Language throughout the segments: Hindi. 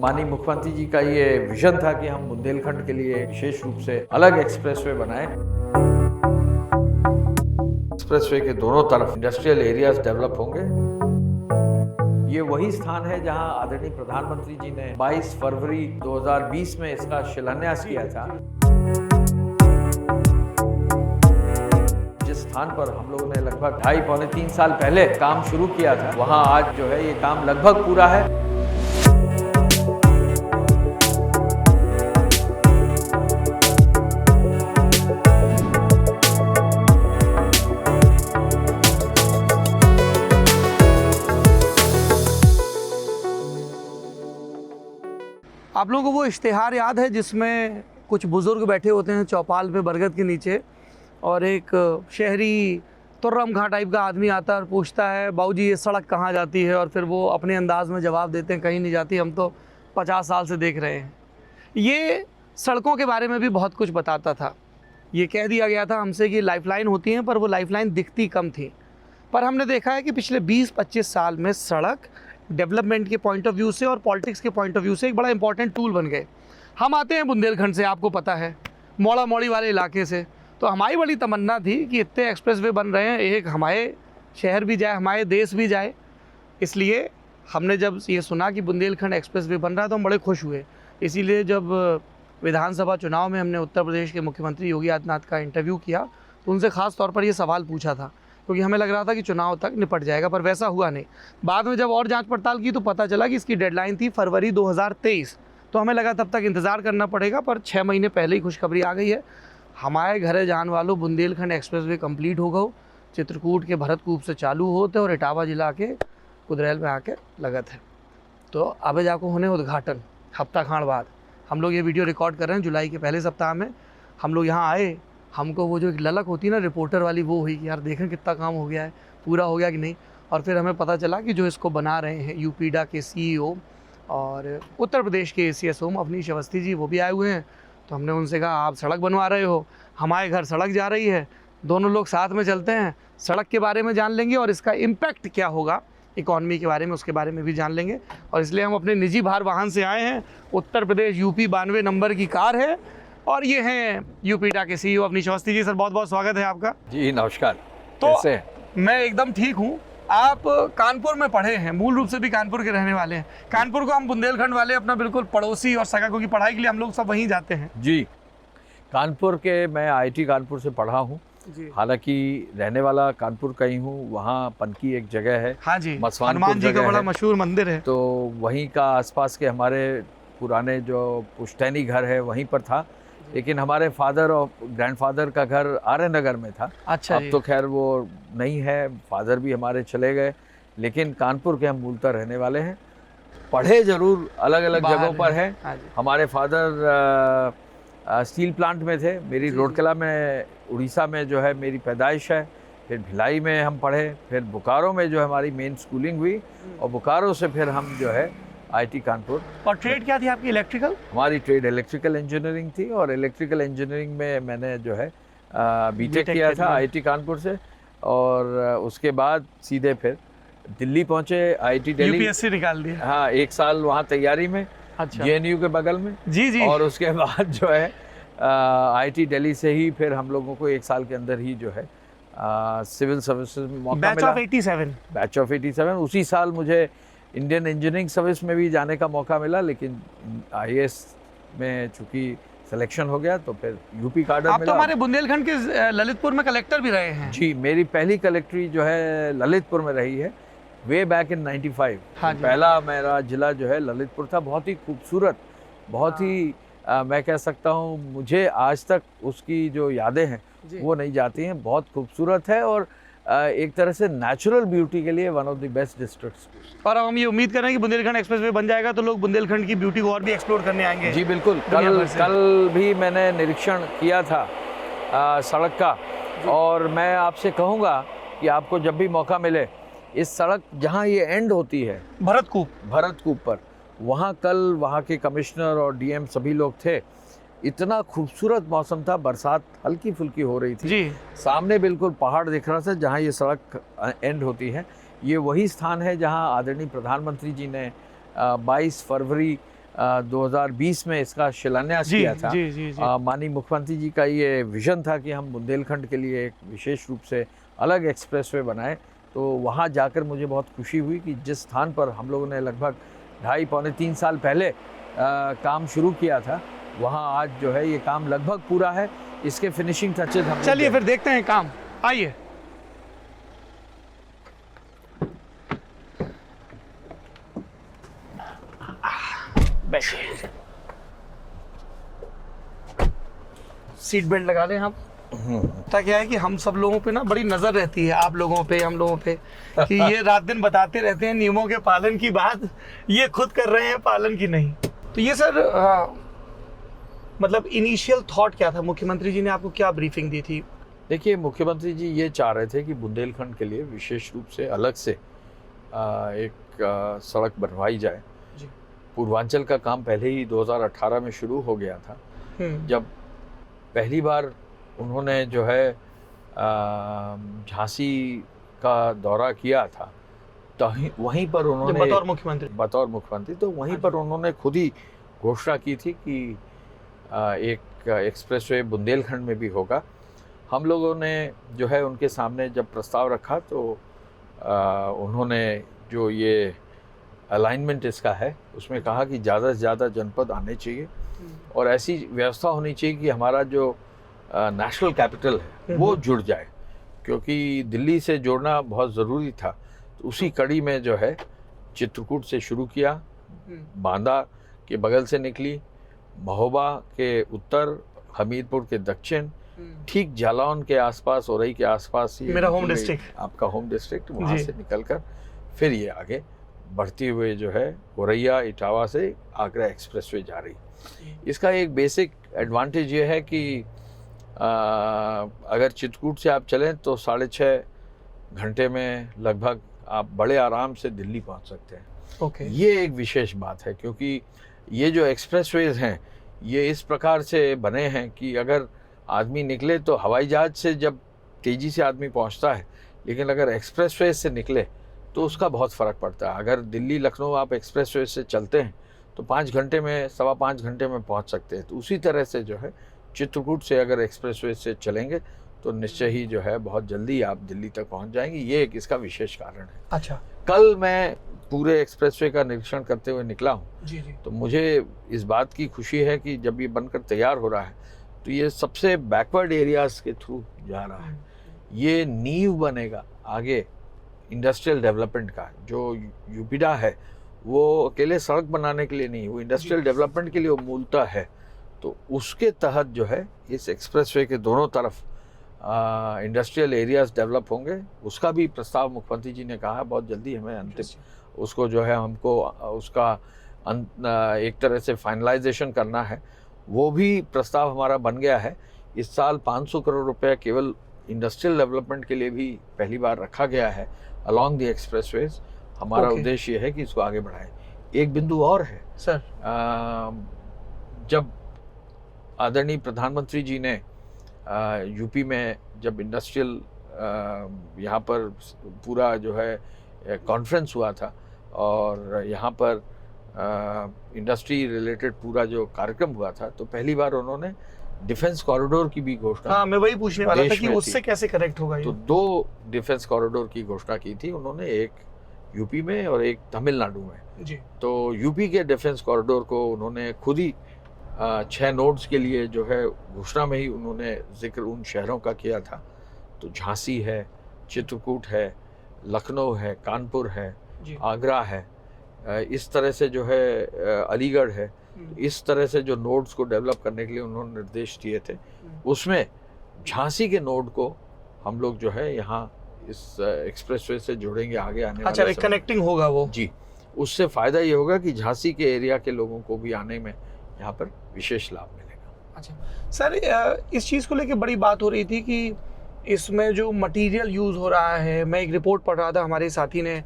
माननीय मुख्यमंत्री जी का ये विजन था कि हम बुंदेलखंड के लिए विशेष रूप से अलग एक्सप्रेसवे बनाएं। एक्सप्रेसवे के दोनों तरफ इंडस्ट्रियल एरियाज डेवलप होंगे। ये वही स्थान है जहां आदरणीय प्रधानमंत्री जी ने 22 फरवरी 2020 में इसका शिलान्यास किया था। जिस स्थान पर हम लोगों ने लगभग 2.5-3 साल पहले काम शुरू किया था, वहां आज जो है ये काम लगभग पूरा है। आप लोगों को वो इश्तिहार याद है जिसमें कुछ बुज़ुर्ग बैठे होते हैं चौपाल पे बरगद के नीचे, और एक शहरी तुर्रम खां टाइप का आदमी आता है और पूछता है, बाबूजी ये सड़क कहाँ जाती है? और फिर वो अपने अंदाज में जवाब देते हैं, कहीं नहीं जाती, हम तो 50 साल से देख रहे हैं। ये सड़कों के बारे में भी बहुत कुछ बताता था। ये कह दिया गया था हमसे कि लाइफलाइन होती हैं, पर वो लाइफलाइन दिखती कम थी। पर हमने देखा है कि पिछले 20-25 साल में सड़क डेवलपमेंट के पॉइंट ऑफ व्यू से और पॉलिटिक्स के पॉइंट ऑफ व्यू से एक बड़ा इंपॉर्टेंट टूल बन गए। हम आते हैं बुंदेलखंड से, आपको पता है, मोड़ा मोड़ी वाले इलाके से, तो हमारी बड़ी तमन्ना थी कि इतने एक्सप्रेसवे बन रहे हैं, एक हमारे शहर भी जाए, हमारे देश भी जाए। इसलिए हमने जब ये सुना कि बुंदेलखंड एक्सप्रेसवे बन रहा है तो हम बड़े खुश हुए। इसीलिए जब विधानसभा चुनाव में हमने उत्तर प्रदेश के मुख्यमंत्री योगी आदित्यनाथ का इंटरव्यू किया तो उनसे ख़ास तौर पर ये सवाल पूछा था, क्योंकि हमें लग रहा था कि चुनाव तक निपट जाएगा, पर वैसा हुआ नहीं। बाद में जब और जांच पड़ताल की तो पता चला कि इसकी डेडलाइन थी फरवरी 2023। तो हमें लगा तब तक इंतज़ार करना पड़ेगा, पर 6 महीने पहले ही खुशखबरी आ गई है। हमारे घरे जान वालों, बुंदेलखंड एक्सप्रेसवे कंप्लीट हो गो, चित्रकूट के भरतकूप से चालू होते और इटावा जिला के कुदरेल में आके लगत है। तो अब जाको होने उद्घाटन हफ्ता खान बाद। हम लोग ये वीडियो रिकॉर्ड कर रहे हैं जुलाई के पहले सप्ताह में। हम लोग यहाँ आए, हमको वो जो एक ललक होती है ना रिपोर्टर वाली, वो हुई कि यार देखें कितना काम हो गया है, पूरा हो गया कि नहीं। और फिर हमें पता चला कि जो इसको बना रहे हैं यूपीडा के CEO और उत्तर प्रदेश के ACS अवनीश अवस्थी जी, वो भी आए हुए हैं। तो हमने उनसे कहा, आप सड़क बनवा रहे हो, हमारे घर सड़क जा रही है, दोनों लोग साथ में चलते हैं, सड़क के बारे में जान लेंगे और इसका इम्पैक्ट क्या होगा इकॉनमी के बारे में, उसके बारे में भी जान लेंगे। और इसलिए हम अपने निजी भार वाहन से आए हैं। उत्तर प्रदेश UP 92 नंबर की कार है और ये हैं यूपीडा के CEO अवनीश अवस्थी जी। सर बहुत बहुत स्वागत है आपका। जी नमस्कार। तो कैसे हैं? मैं एकदम ठीक हूँ। आप कानपुर में पढ़े हैं, मूल रूप से भी कानपुर के रहने वाले हैं। कानपुर को हम बुंदेलखंड वाले अपना बिल्कुल पड़ोसी और सगा, क्योंकि पढ़ाई के लिए हम लोग सब वहीं जाते हैं। जी, कानपुर के मैं IIT कानपुर से पढ़ा हूँ। हालांकि रहने वाला कानपुर का ही हूँ। वहाँ पनकी एक जगह है, हाँ जी, मसवानपुर हनुमान जी का बड़ा है, मशहूर मंदिर है। तो वहीं का आसपास के हमारे पुराने जो पुश्तैनी घर है वहीं पर था। लेकिन हमारे फादर और ग्रैंडफादर का घर आर्य नगर में था। अच्छा, अब तो खैर वो नहीं है, फादर भी हमारे चले गए, लेकिन कानपुर के हम मूलतः रहने वाले हैं। पढ़े जरूर अलग अलग जगहों पर हैं। हमारे फादर स्टील प्लांट में थे। मेरी रोडकला में उड़ीसा में जो है मेरी पैदाइश है। फिर भिलाई में हम पढ़े, फिर बोकारो में जो हमारी मेन स्कूलिंग हुई, और बोकारो से फिर हम जो है IIT कानपुर। और ट्रेड क्या थी आपकी? इलेक्ट्रिकल? हमारी ट्रेड इलेक्ट्रिकल इंजीनियरिंग थी, और इलेक्ट्रिकल इंजीनियरिंग में मैंने जो है बीटेक किया था IIT कानपुर से। और उसके बाद सीधे फिर दिल्ली पहुंचे, IIT दिल्ली, UPSC निकाल दिया। हाँ, 1 साल वहाँ तैयारी में। अच्छा। JNU के बगल में। जी। और उसके बाद जो है IIT दिल्ली से ही फिर हम लोगों को 1 साल के अंदर ही जो है सिविल सर्विसेज में मौका मिला। Batch of 87। उसी साल मुझे इंडियन इंजीनियरिंग सर्विस में भी जाने का मौका मिला, लेकिन IAS में चूंकि सिलेक्शन हो गया तो फिर UP कार्डर मिला। आप तो हमारे बुंदेलखंड के ललितपुर में कलेक्टर भी रहे हैं। जी, मेरी पहली कलेक्ट्री जो है ललितपुर में रही है, वे बैक इन 95। हाँ, पहला मेरा जिला जो है ललितपुर था। बहुत ही खूबसूरत, बहुत ही मैं कह सकता हूँ, मुझे आज तक उसकी जो यादें हैं वो नहीं जाती हैं। बहुत खूबसूरत है और एक तरह से नेचुरल ब्यूटी के लिए one of the best districts. और हम ये उम्मीद कर रहे हैं कि बुंदेलखंड एक्सप्रेसवे बन जाएगा तो लोग बुंदेलखंड की ब्यूटी को और भी एक्सप्लोर करने आएंगे। जी बिल्कुल। कल भी मैंने निरीक्षण किया था सड़क का, और मैं आपसे कहूँगा कि आपको जब भी मौका मिले, इस सड़क जहाँ ये एंड होती है भरतकूप पर, वहाँ कल वहाँ के कमिश्नर और DM सभी लोग थे। इतना खूबसूरत मौसम था, बरसात हल्की फुल्की हो रही थी जी। सामने बिल्कुल पहाड़ दिख रहा था जहाँ ये सड़क एंड होती है। ये वही स्थान है जहाँ आदरणीय प्रधानमंत्री जी ने 22 फरवरी 2020 में इसका शिलान्यास किया था। जी, जी, जी। माननीय मुख्यमंत्री जी का ये विजन था कि हम बुंदेलखंड के लिए एक विशेष रूप से अलग एक्सप्रेसवे बनाएं। तो वहाँ जाकर मुझे बहुत खुशी हुई कि जिस स्थान पर हम लोगों ने लगभग 2.5-3 साल पहले काम शुरू किया था, वहाँ आज जो है ये काम लगभग पूरा है। इसके फिनिशिंग टचेज हम चलिए फिर देखते हैं काम, आइए। बैठिए, सीट बेल्ट लगा लें आप। तो क्या है कि हम सब लोगों पे ना बड़ी नजर रहती है, आप लोगों पे, हम लोगों पे, कि ये रात दिन बताते रहते हैं नियमों के पालन की बात, ये खुद कर रहे हैं पालन की नहीं। तो ये सर मतलब इनिशियल थॉट क्या था, मुख्यमंत्री जी ने आपको क्या ब्रीफिंग दी थी? देखिए, मुख्यमंत्री जी ये चाह रहे थे कि बुंदेलखंड के लिए विशेष रूप से अलग से एक सड़क बनवाई जाए। पूर्वांचल का काम पहले ही 2018 में शुरू हो गया था, जब पहली बार उन्होंने जो है झांसी का दौरा किया था। तो वहीं पर उन्होंने बतौर मुख्यमंत्री तो वहीं पर उन्होंने खुद ही घोषणा की थी कि एक एक्सप्रेसवे बुंदेलखंड में भी होगा। हम लोगों ने जो है उनके सामने जब प्रस्ताव रखा तो उन्होंने जो ये अलाइनमेंट इसका है उसमें कहा कि ज़्यादा से ज़्यादा जनपद आने चाहिए और ऐसी व्यवस्था होनी चाहिए कि हमारा जो नेशनल कैपिटल है वो जुड़ जाए, क्योंकि दिल्ली से जोड़ना बहुत ज़रूरी था। तो उसी कड़ी में जो है चित्रकूट से शुरू किया, बांदा के बगल से निकली, महोबा के उत्तर, हमीरपुर के दक्षिण, ठीक जालौन के आसपास, औरई के आसपास, मेरा होम डिस्ट्रिक्ट, आपका होम डिस्ट्रिक्ट, वहाँ से निकलकर फिर ये आगे बढ़ती हुए जो है औरैया इटावा से आगरा एक्सप्रेसवे जा रही। इसका एक बेसिक एडवांटेज ये है कि अगर चित्रकूट से आप चलें तो 6.5 घंटे में लगभग आप बड़े आराम से दिल्ली पहुंच सकते हैं। ये एक विशेष बात है, क्योंकि ये जो एक्सप्रेसवेज हैं ये इस प्रकार से बने हैं कि अगर आदमी निकले तो हवाई जहाज से जब तेज़ी से आदमी पहुंचता है, लेकिन अगर एक्सप्रेसवे से निकले तो उसका बहुत फ़र्क पड़ता है। अगर दिल्ली लखनऊ आप एक्सप्रेसवे से चलते हैं तो 5 घंटे में, 5.25 घंटे में पहुंच सकते हैं। तो उसी तरह से जो है चित्रकूट से अगर एक्सप्रेसवे से चलेंगे तो निश्चय ही जो है बहुत जल्दी आप दिल्ली तक पहुंच जाएंगे। ये एक इसका विशेष कारण है। अच्छा, कल मैं पूरे एक्सप्रेसवे का निरीक्षण करते हुए निकला हूँ, तो मुझे इस बात की खुशी है कि जब ये बनकर तैयार हो रहा है तो ये सबसे बैकवर्ड एरियाज़ के थ्रू जा रहा है। ये नींव बनेगा आगे इंडस्ट्रियल डेवलपमेंट का। जो यूपीडा है वो अकेले सड़क बनाने के लिए नहीं, वो इंडस्ट्रियल डेवलपमेंट के लिए वो मूलतः है। तो उसके तहत जो है इस एक्सप्रेसवे के दोनों तरफ इंडस्ट्रियल एरियाज डेवलप होंगे। उसका भी प्रस्ताव मुख्यमंत्री जी ने कहा बहुत जल्दी हमें अंतिम उसको जो है हमको उसका एक तरह से फाइनलाइजेशन करना है। वो भी प्रस्ताव हमारा बन गया है। इस साल 500 करोड़ रुपया केवल इंडस्ट्रियल डेवलपमेंट के लिए भी पहली बार रखा गया है अलॉन्ग द एक्सप्रेसवेज। हमारा उद्देश्य ये है कि इसको आगे बढ़ाएं। एक बिंदु और है सर, जब आदरणीय प्रधानमंत्री जी ने यूपी में जब इंडस्ट्रियल यहाँ पर पूरा जो है कॉन्फ्रेंस हुआ था और यहाँ पर इंडस्ट्री रिलेटेड पूरा जो कार्यक्रम हुआ था, तो पहली बार उन्होंने डिफेंस कॉरिडोर की भी घोषणा, हाँ मैं वही पूछने वाला था कि उससे कैसे कनेक्ट होगा ये। तो 2 डिफेंस कॉरिडोर की घोषणा की थी उन्होंने, एक यूपी में और एक तमिलनाडु में जी। तो यूपी के डिफेंस कॉरिडोर को उन्होंने खुद ही 6 नोड्स के लिए जो है घोषणा में ही उन्होंने जिक्र उन शहरों का किया था। तो झांसी है, चित्रकूट है, लखनऊ है, कानपुर है, आगरा है, इस तरह से जो है अलीगढ़ है। इस तरह से जो नोड्स को डेवलप करने के लिए उन्होंने निर्देश दिए थे, उसमें झांसी के नोड को हम लोग जो है यहाँ इस एक्सप्रेसवे से जोड़ेंगे आगे आने अच्छा, एक कनेक्टिंग होगा वो जी। उससे फ़ायदा ये होगा कि झांसी के एरिया के लोगों को भी आने में यहाँ पर विशेष लाभ मिलेगा। अच्छा सर, इस चीज़ को लेकर बड़ी बात हो रही थी कि इसमें जो मटेरियल यूज़ हो रहा है, मैं एक रिपोर्ट पढ़ रहा था, हमारे साथी ने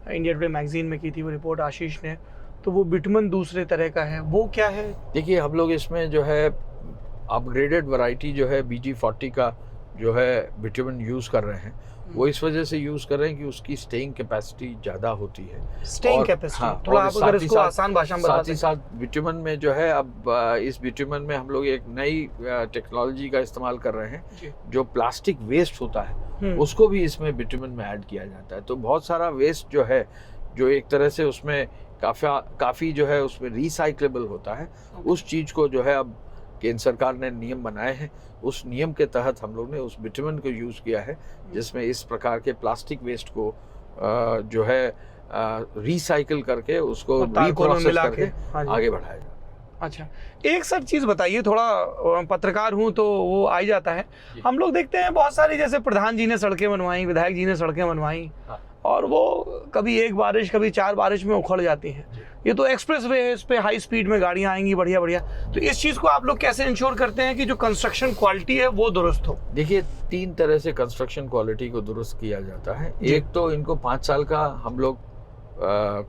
इंडिया टुडे मैगजीन में की थी वो रिपोर्ट, आशीष ने, तो वो बिटमन दूसरे तरह का है, वो क्या है? देखिए, हम लोग इसमें जो है अपग्रेडेड वैरायटी जो है BG40 का जो है बिटुमेन यूज़ कर रहे हैं वो इस वजह से यूज़ कर रहे हैं कि उसकी स्टेइंग कैपेसिटी ज़्यादा होती है। स्टेइंग कैपेसिटी, हाँ, थोड़ा और आप अगर इसको आसान भाषा में बता साथ ही साथ बिटुमेन में जो है अब इस बिटुमेन में हम लोग एक नई टेक्नोलॉजी का इस्तेमाल कर रहे हैं। जो प्लास्टिक वेस्ट होता है उसको भी इसमें बिटुमेन में ऐड किया जाता है। तो बहुत सारा वेस्ट जो है जो एक तरह से उसमें काफ़ी जो है उसमें रिसाइक्लेबल होता है, उस चीज़ को जो है अब केंद्र सरकार ने नियम बनाए हैं, उस नियम के तहत हम लोग ने उस बिटुमेन को यूज़ किया है जिसमें इस प्रकार के प्लास्टिक वेस्ट को जो है रिसाइकिल करके उसको रीप्रोसेस करके आगे बढ़ाया जाए। अच्छा, एक सर चीज़ बताइए, थोड़ा पत्रकार हूँ तो वो आ ही जाता है। हम लोग देखते हैं बहुत सारी, जैसे प्रधान जी ने सड़कें बनवाई, विधायक जी ने सड़कें बनवाई, और वो कभी एक बारिश कभी 4 बारिश में उखड़ जाती हैं। ये तो एक्सप्रेस वे है, इस पे हाई स्पीड में गाड़ियाँ आएंगी बढ़िया बढ़िया, तो इस चीज़ को आप लोग कैसे इंश्योर करते हैं कि जो कंस्ट्रक्शन क्वालिटी है वो दुरुस्त हो? देखिए 3 तरह से कंस्ट्रक्शन क्वालिटी को दुरुस्त किया जाता है। एक तो इनको 5 साल का हम लोग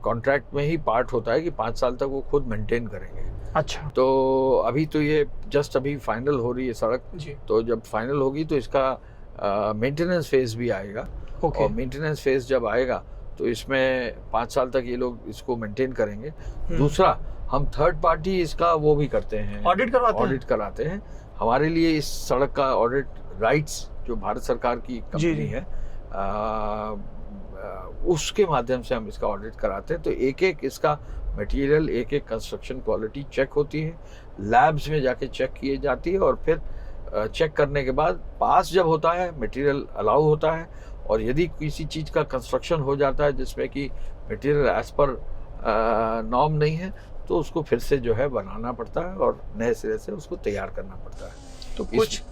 कॉन्ट्रैक्ट में ही पार्ट होता है कि 5 साल तक वो खुद मेंटेन करेंगे। अच्छा, तो अभी तो ये जस्ट अभी फाइनल हो रही है सड़क जी। तो जब फाइनल होगी तो इसका मेंटेनेंस फेज भी आएगा। और मेंटेनेंस फेज जब आएगा तो इसमें 5 साल तक ये लोग इसको मेंटेन करेंगे। दूसरा, हम थर्ड पार्टी इसका वो भी करते हैं, ऑडिट कराते हैं। हमारे लिए इस सड़क का ऑडिट राइट्स जो भारत सरकार की कंपनी है उसके माध्यम से हम इसका ऑडिट कराते हैं। तो एक एक इसका मटेरियल, एक एक कंस्ट्रक्शन क्वालिटी चेक होती है, लैब्स में जाके चेक की जाती है, और फिर चेक करने के बाद पास जब होता है मटेरियल अलाउ होता है। और यदि किसी चीज़ का कंस्ट्रक्शन हो जाता है जिसमें कि मटेरियल एज पर नॉर्म नहीं है तो उसको फिर से जो है बनाना पड़ता है और नए सिरे से उसको तैयार करना पड़ता है। तो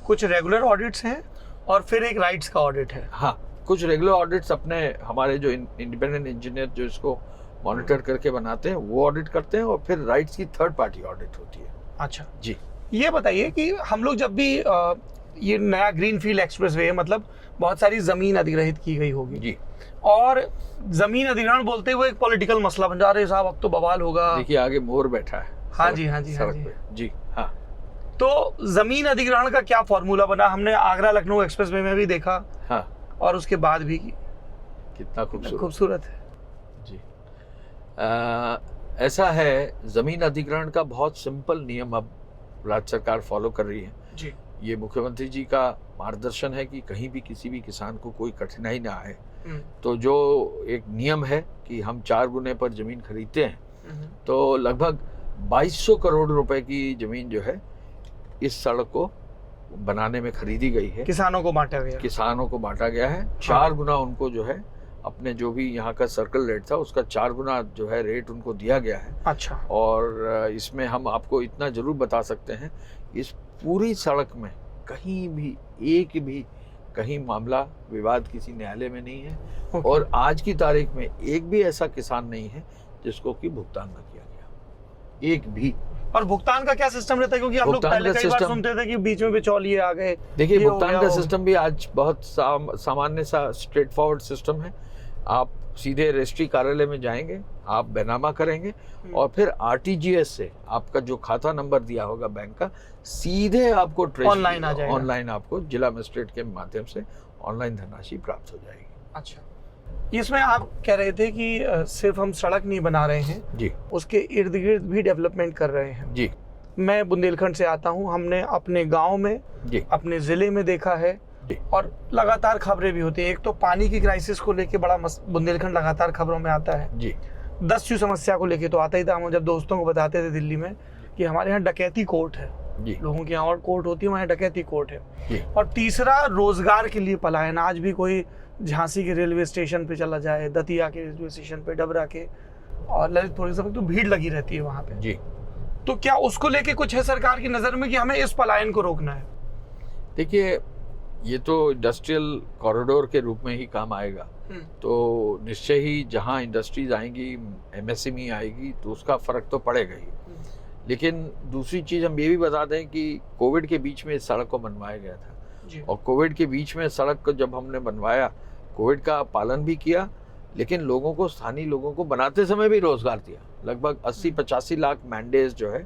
कुछ रेगुलर ऑडिट्स हैं और फिर एक राइट्स का ऑडिट है। हाँ, कुछ रेगुलर ऑडिट्स अपने हमारे जो इंडिपेंडेंट इंजीनियर जो इसको मॉनिटर करके बनाते हैं वो ऑडिट करते हैं, और फिर राइट्स की थर्ड पार्टी ऑडिट होती है। अच्छा जी, ये बताइए कि हम लोग जब भी ये नया ग्रीनफील्ड एक्सप्रेसवे है, मतलब बहुत सारी जमीन अधिग्रहित की गई होगी जी, और जमीन अधिग्रहण बोलते हुए एक पॉलिटिकल मसला बन जा रहा है, साहब अब तो बवाल होगा। देखिए आगे मोर बैठा है। हाँ जी, हाँ जी, हाँ जी, जी हाँ। तो जमीन अधिग्रहण का क्या फॉर्मूला बना? हमने आगरा लखनऊ एक्सप्रेसवे में भी देखा, हाँ, और उसके बाद भी कितना खूबसूरत है जी। ऐसा है, जमीन अधिग्रहण का बहुत सिंपल नियम अब राज्य सरकार फॉलो कर रही है जी। ये मुख्यमंत्री जी का मार्गदर्शन है कि कहीं भी किसी भी किसान को कोई कठिनाई ना आए। तो जो एक नियम है कि हम 4 गुने पर जमीन खरीदते हैं, तो लगभग 2200 करोड़ रुपए की जमीन जो है इस सड़क को बनाने में खरीदी गई है। किसानों को बांटा गया है। 4 गुना उनको जो है अपने जो भी यहाँ का सर्कल रेट था उसका 4 गुना जो है रेट उनको दिया गया है। अच्छा, और इसमें हम आपको इतना जरूर बता सकते हैं, इस पूरी सड़क में कहीं भी कहीं मामला विवाद किसी न्यायालय में नहीं है। और आज की तारीख में एक भी ऐसा किसान नहीं है जिसको कि भुगतान न किया गया, एक भी। और भुगतान का क्या सिस्टम रहता है? क्योंकि हम लोग पहले कई बार सुनते थे कि बीच में बिचौलिए आ गए। देखिए भुगतान का सिस्टम भी आज बहुत सामान्य सा स्ट्रेट फॉरवर्ड सिस्टम है। आप सीधे रजिस्ट्री कार्यालय में जाएंगे, आप बैनामा करेंगे और फिर आरटीजीएस से आपका जो खाता नंबर दिया होगा बैंक का, सीधे आपको ऑनलाइन आ जाएगा। ऑनलाइन आपको जिला मजिस्ट्रेट के माध्यम से ऑनलाइन धनराशि प्राप्त हो जाएगी। अच्छा, इसमें आप कह रहे थे कि सिर्फ हम सड़क नहीं बना रहे हैं जी, उसके इर्द गिर्द भी डेवलपमेंट कर रहे हैं जी। मैं बुंदेलखंड से आता हूँ, हमने अपने गाँव में जी, अपने जिले में देखा है और लगातार खबरें भी होती हैं। एक तो पानी की क्राइसिस को लेके बड़ा बुंदेलखंड लगातार खबरों में आता है जी। दस्यु समस्या को लेके तो आता ही था। हम जब दोस्तों को बताते थे दिल्ली में कि हमारे यहाँ डकैती कोर्ट है जी, लोगों के यहाँ और कोर्ट होती है, वहाँ डकैती कोर्ट है जी। और तीसरा, रोजगार के लिए पलायन। आज भी कोई झांसी के रेलवे स्टेशन पे चला जाए, दतिया के रेलवे स्टेशन पे, डबरा के और ललितपुर सब, तो भीड़ लगी रहती है वहाँ पे जी। तो क्या उसको लेके कुछ है सरकार की नजर में कि हमें इस पलायन को रोकना है? देखिए ये तो इंडस्ट्रियल कॉरिडोर के रूप में ही काम आएगा, तो निश्चय ही जहाँ इंडस्ट्रीज आएंगी, एमएसएमई आएगी, तो उसका फर्क तो पड़ेगा ही। लेकिन दूसरी चीज़ हम ये भी बता दें कि कोविड के बीच में इस सड़क को बनवाया गया था, और कोविड के बीच में सड़क को जब हमने बनवाया, कोविड का पालन भी किया, लेकिन लोगों को, स्थानीय लोगों को बनाते समय भी रोजगार दिया। लगभग 80-85 लाख मैंडेज जो है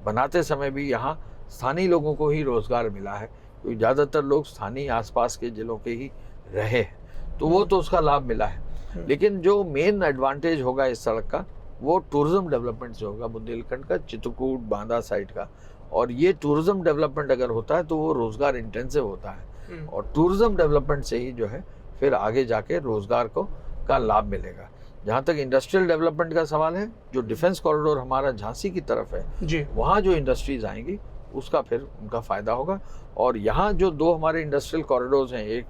बनाते समय भी यहाँ स्थानीय लोगों को ही रोजगार मिला है, क्योंकि ज़्यादातर लोग स्थानीय आसपास के जिलों के ही रहे हैं, तो वो तो उसका लाभ मिला है। लेकिन जो मेन एडवांटेज होगा इस सड़क का वो टूरिज्म डेवलपमेंट से होगा, बुंदेलखंड का चित्रकूट बांदा साइड का। और ये टूरिज्म डेवलपमेंट अगर होता है तो वो रोजगार इंटेंसिव होता है, और टूरिज्म डेवलपमेंट से ही जो है फिर आगे जाके रोजगार का लाभ मिलेगा। जहाँ तक इंडस्ट्रियल डेवलपमेंट का सवाल है, जो डिफेंस कॉरिडोर हमारा झांसी की तरफ है जी, वहाँ जो इंडस्ट्रीज आएंगी उसका फिर उनका फायदा होगा। और यहाँ जो दो हमारे इंडस्ट्रियल कॉरिडोर्स हैं, एक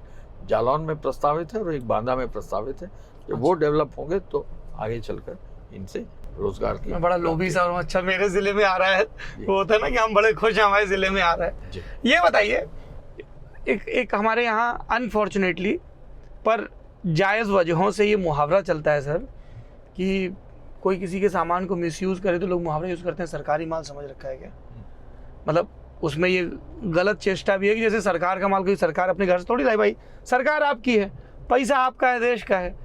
जालौन में प्रस्तावित है और एक बांदा में प्रस्तावित है, जब वो डेवलप होंगे तो आगे चलकर इनसे रोजगार की बड़ा लोभी सा हूँ। अच्छा, मेरे जिले में आ रहा है, वो होता है ना कि हम बड़े खुश हैं हमारे जिले में आ रहा है। ये बताइए, एक हमारे यहाँ अनफॉर्चुनेटली पर जायज़ वजहों से ये मुहावरा चलता है सर, कि कोई किसी के सामान को मिसयूज़ करे तो लोग मुहावरा यूज़ करते हैं, सरकारी माल समझ रखा है क्या? मतलब उसमें ये गलत चेष्टा भी है कि जैसे सरकार का माल कोई सरकार अपने घर से थोड़ी लाई, भाई सरकार आपकी है, पैसा आपका है, देश का है।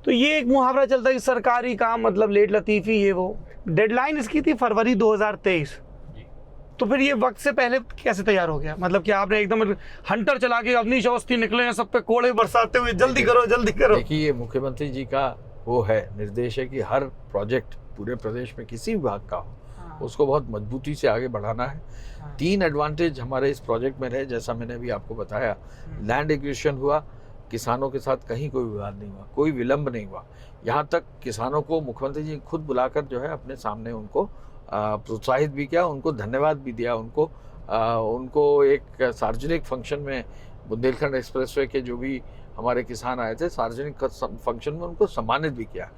तो ये एक मुहावरा चलता है कि सरकारी काम मतलब लेट लतीफ़ी, ये वो। डेडलाइन इसकी थी फरवरी 2023, तो फिर ये वक्त से पहले कैसे तैयार हो गया? मतलब कि आपने एकदम हंटर चला के अवनीश अवस्थी निकले हैं सब पे कोड़े बरसाते हुए, जल्दी करो जल्दी करो। देखिए, ये मुख्यमंत्री जी का वो है निर्देश है कि हर प्रोजेक्ट पूरे प्रदेश में किसी विभाग का हो, उसको बहुत मजबूती से आगे बढ़ाना है। 3 एडवांटेज हमारे इस प्रोजेक्ट में रहे, जैसा मैंने भी आपको बताया। लैंड एक्विजिशन हुआ, किसानों के साथ कहीं कोई विवाद नहीं हुआ, कोई विलंब नहीं हुआ। यहाँ तक किसानों को मुख्यमंत्री जी खुद बुलाकर जो है अपने सामने उनको प्रोत्साहित भी किया, उनको धन्यवाद भी दिया, उनको एक सार्वजनिक फंक्शन में बुंदेलखंड एक्सप्रेसवे के जो भी हमारे किसान आए थे, सार्वजनिक फंक्शन में उनको सम्मानित भी किया।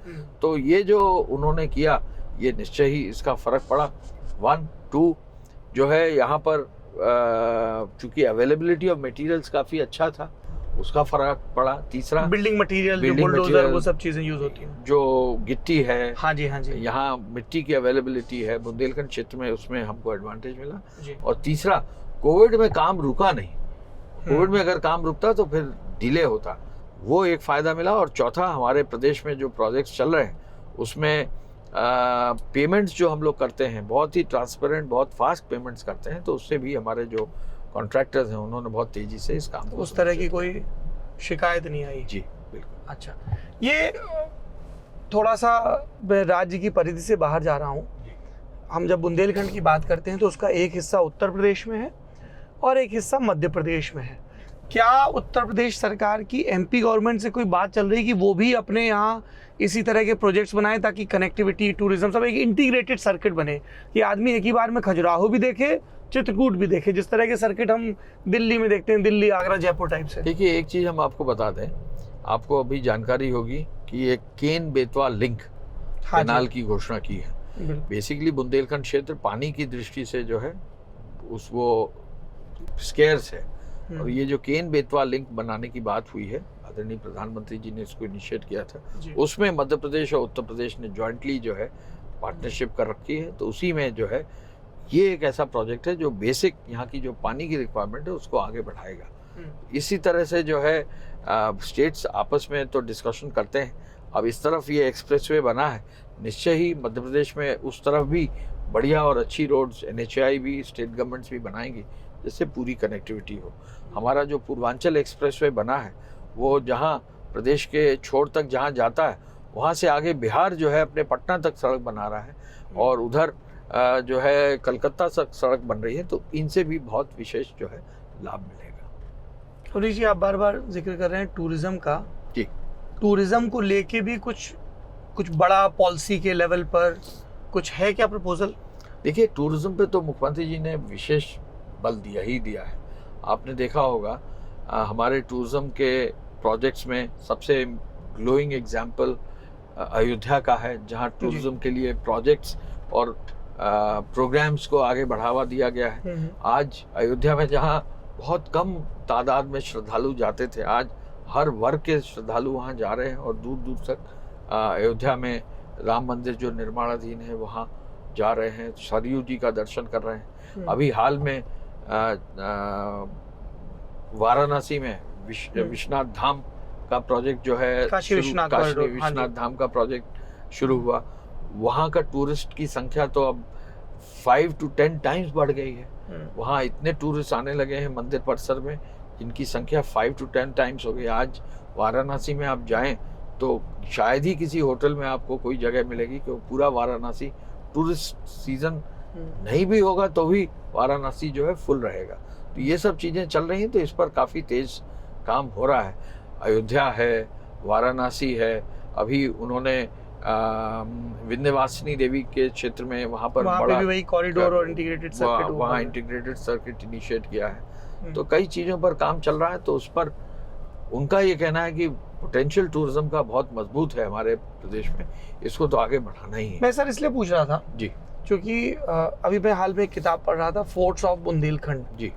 तो ये जो उन्होंने किया, ये निश्चय ही इसका फर्क पड़ा। 1, 2 जो है यहाँ पर चूंकि अवेलेबिलिटी ऑफ मटेरियल्स काफ़ी अच्छा था, उसका फर्क पड़ा। तीसरा, बिल्डिंग मटेरियल, बुलडोजर, वो सब चीजें यूज होती हैं। जो गिट्टी है, हाँ जी हाँ जी, यहाँ मिट्टी की अवेलेबिलिटी है बुंदेलखंड क्षेत्र में, उसमें हमको एडवांटेज मिला। और तीसरा, कोविड में काम रुका नहीं। कोविड में अगर काम रुकता तो फिर डिले होता, वो एक फायदा मिला। और चौथा, हमारे प्रदेश में जो प्रोजेक्ट्स चल रहे हैं उसमें पेमेंट्स जो हम लोग करते हैं बहुत ही ट्रांसपेरेंट, बहुत फास्ट पेमेंट्स करते हैं, तो उससे भी हमारे जो कॉन्ट्रैक्टर्स हैं उन्होंने बहुत तेजी से इस काम को, उस तरह की कोई शिकायत नहीं आई। जी बिल्कुल। अच्छा, ये थोड़ा सा राज्य की परिधि से बाहर जा रहा हूँ। हम जब बुंदेलखंड की बात करते हैं तो उसका एक हिस्सा उत्तर प्रदेश में है और एक हिस्सा मध्य प्रदेश में है। क्या उत्तर प्रदेश सरकार की एमपी गवर्नमेंट से कोई बात चल रही है कि वो भी अपने यहाँ इसी तरह के प्रोजेक्ट्स बनाएं ताकि कनेक्टिविटी, टूरिज्म सब एक इंटीग्रेटेड सर्किट बने, कि आदमी एक ही बार में खजुराहो भी देखे, चित्रकूट भी देखे, जिस तरह के सर्किट हम दिल्ली में देखते हैं, दिल्ली, आगरा, जयपुर टाइप से? देखिए, एक चीज़ हम आपको बता दें, आपको अभी जानकारी होगी कि एक केन बेतवा लिंक कैनाल की घोषणा की है। बेसिकली बुंदेलखंड क्षेत्र पानी की दृष्टि से जो है वो स्केर्स है, और ये जो केन बेतवा लिंक बनाने की बात हुई है, आदरणीय प्रधानमंत्री जी ने इसको इनिशिएट किया था, उसमें मध्य प्रदेश और उत्तर प्रदेश ने जॉइंटली जो है पार्टनरशिप कर रखी है। तो उसी में जो है ये एक ऐसा प्रोजेक्ट है जो बेसिक यहाँ की जो पानी की रिक्वायरमेंट है उसको आगे बढ़ाएगा। इसी तरह से जो है स्टेट्स आपस में तो डिस्कशन करते हैं। अब इस तरफ ये एक्सप्रेसवे बना है, निश्चय ही मध्य प्रदेश में उस तरफ भी बढ़िया और अच्छी रोड्स NHAI भी, स्टेट गवर्नमेंट्स भी बनाएंगी जिससे पूरी कनेक्टिविटी हो। हमारा जो पूर्वांचल एक्सप्रेसवे बना है वो जहाँ प्रदेश के छोर तक जहाँ जाता है वहाँ से आगे बिहार जो है अपने पटना तक सड़क बना रहा है, और उधर जो है कलकत्ता तक सड़क बन रही है। तो इनसे भी बहुत विशेष जो है लाभ मिलेगा। अवनीश जी, आप बार बार जिक्र कर रहे हैं टूरिज्म का। जी, टूरिज्म को लेके भी कुछ बड़ा पॉलिसी के लेवल पर कुछ है क्या प्रपोजल? देखिए, टूरिज्म पे तो मुख्यमंत्री जी ने विशेष बल दिया है। आपने देखा होगा हमारे टूरिज्म के प्रोजेक्ट्स में सबसे ग्लोइंग एग्जाम्पल अयोध्या का है, जहाँ टूरिज्म के लिए प्रोजेक्ट्स और प्रोग्राम्स को आगे बढ़ावा दिया गया है। आज अयोध्या में जहाँ बहुत कम तादाद में श्रद्धालु जाते थे, आज हर वर्ग के श्रद्धालु वहाँ जा रहे हैं, और दूर दूर तक अयोध्या में राम मंदिर जो निर्माणाधीन है वहाँ जा रहे हैं, सरयू जी का दर्शन कर रहे हैं। अभी हाल में वाराणसी में विश्वनाथ धाम का प्रोजेक्ट जो है, काशी विश्वनाथ धाम का प्रोजेक्ट शुरू हुआ। वहाँ का टूरिस्ट की संख्या तो अब 5 to 10 टाइम्स बढ़ गई है। वहाँ इतने टूरिस्ट आने लगे हैं मंदिर परिसर में, जिनकी संख्या 5 to 10 टाइम्स हो गई। आज वाराणसी में आप जाएं तो शायद ही किसी होटल में आपको कोई जगह मिलेगी कि पूरा वाराणसी, टूरिस्ट सीजन नहीं भी होगा तो भी वाराणसी जो है फुल रहेगा। तो ये सब चीज़ें चल रही हैं, तो इस पर काफ़ी तेज काम हो रहा है। अयोध्या है, वाराणसी है, अभी उन्होंने विंध्यवासिनी देवी के क्षेत्र में वहाँ पर बड़ा भी वही कॉरिडोर और इंटीग्रेटेड सर्किट, वहाँ इंटीग्रेटेड सर्किट इनिशिएट किया है। तो कई चीज़ों पर काम चल रहा है। तो उस पर उनका ये कहना है कि पोटेंशियल टूरिज्म का बहुत मजबूत है हमारे प्रदेश में, इसको तो आगे बढ़ाना ही है। मैं सर इसलिए पूछ रहा था जी, क्योंकि अभी मैं हाल में एक किताब पढ़ रहा था, फोर्ट्स ऑफ बुंदेलखंड जी।